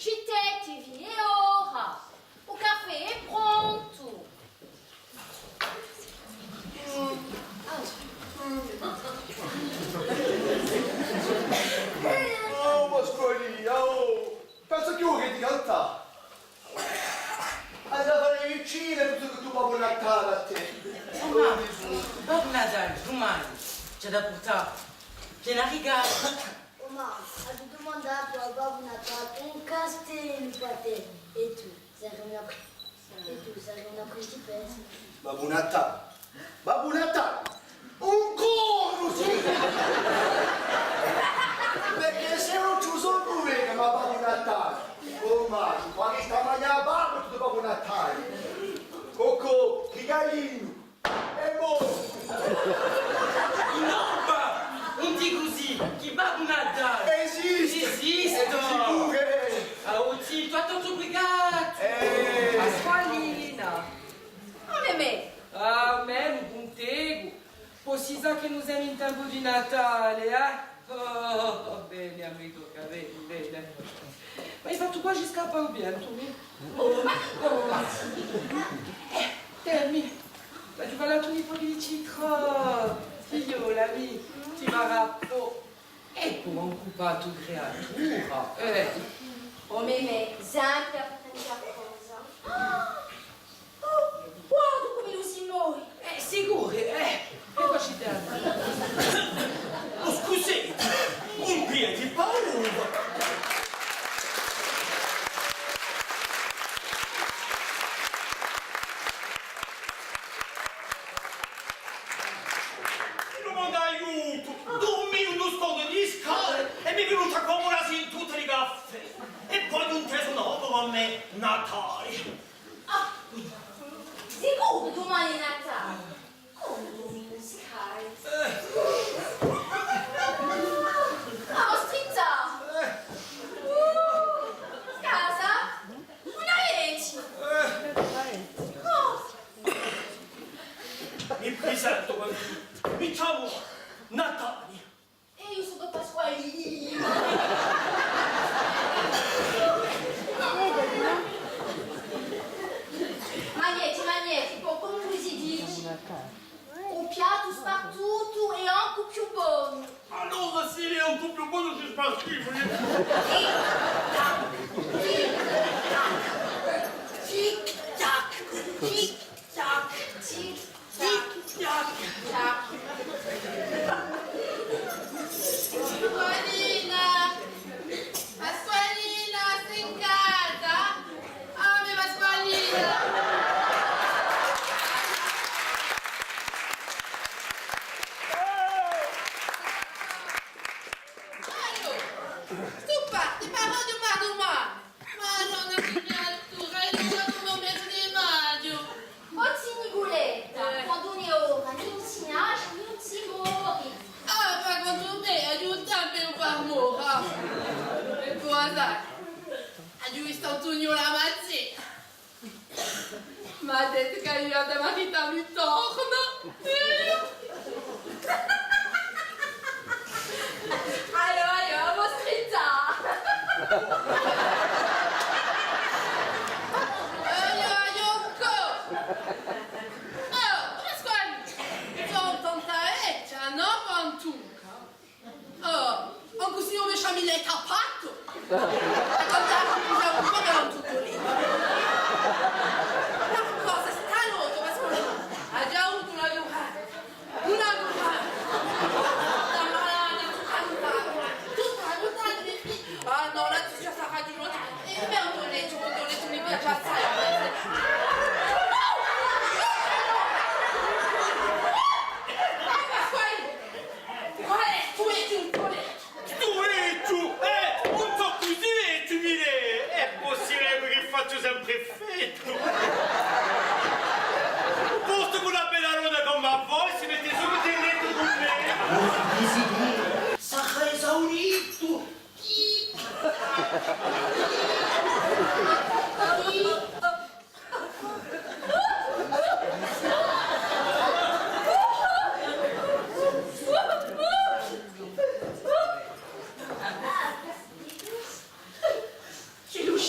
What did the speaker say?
Chitete e vinha e ora. O café é pronto. Oh, ma scuolina, oh! Penso che ora in realtà. Andava alle vicine, penso che tu Babbo Natale a te. Babbo Natale, domani. C'è da portare. Piena riga. Oma, abbiamo domandato a Babbo Natale un castello per te. E tu, sarai una principessa. Babbo Natale? Babbo Natale! Un coro, sì! Perché se non ci sono due che ma Babbo Natale. Oh, ma quando sta mangiando barba tutto Babbo Natale. Cocco, Rigalino, e mo! No, papà! Non di così! Chi Babbo Natale? Esiste! Esiste! Sicuro! Ah, Otti, tu hai tanto obbligato! Pasqualina! Oh, me. Ah, mesmo contego! Precisa che non siamo in tempo di Natale, eh? Oh, bene, amico, bene, bene. Ma hai fatto quasi scappare bene, tu? Temi, ma tu vas là ton niveau di citron. Figlio, l'ami, ti marappo. E come un cupato creatura. Oh, me. Sempre a tanta cosa. Oh, guarda come lo si muove. Sicuro, e qua ci tengo. Oh, scusi! Un piede paura! E mi è venuta come una in tutte le gaffe e poi un teso nuovo a me Natale. Ah, sicuro domani è Natale. Come domino Sky? Ah, strizza! Casa? Una reci! Oh. Mi presento con mi chiamo Natale. E io sono Pasqualina. Magneti, poi come si dice? Un piatto spartuto e anche più buono. Allora sì, è un po' più buono che spartito. Tic tac, tic tac, tic tac, tac. Pasqualina, sei in casa? Ah, mia Pasqualina! Tu parti, parlo di domani! Madonna che creatura, hai lasciato un momento di maggio! Oggi Nicoletta, quando ne ora, mi insegnaci, non si muori! Ah, ma quando me, aiutami per far mora! E cosa? Ho visto Antonio la mattina! Ma ha detto che è arrivata la vita mi torna! Allora, mostrita! Oh, Pasquale! Sono tontareccia, no, pantuca? Oh, anche se io mi sciamiletta a patto! A contare che c'è un po' non tutto lì! Ma cosa sta noto, Pasquale? Ha già avuto una giocata! Una giocata! Tutta malata, tutta giocata di figli! Ah no, la giusta sarà di nuovo! E me un tonetto mi piace assai! Un po' così tu mi è possibile che faccio sempre effetto. Posto con una bella roda come voi si mette subito in letto con me. Sarà esaurito! Che lui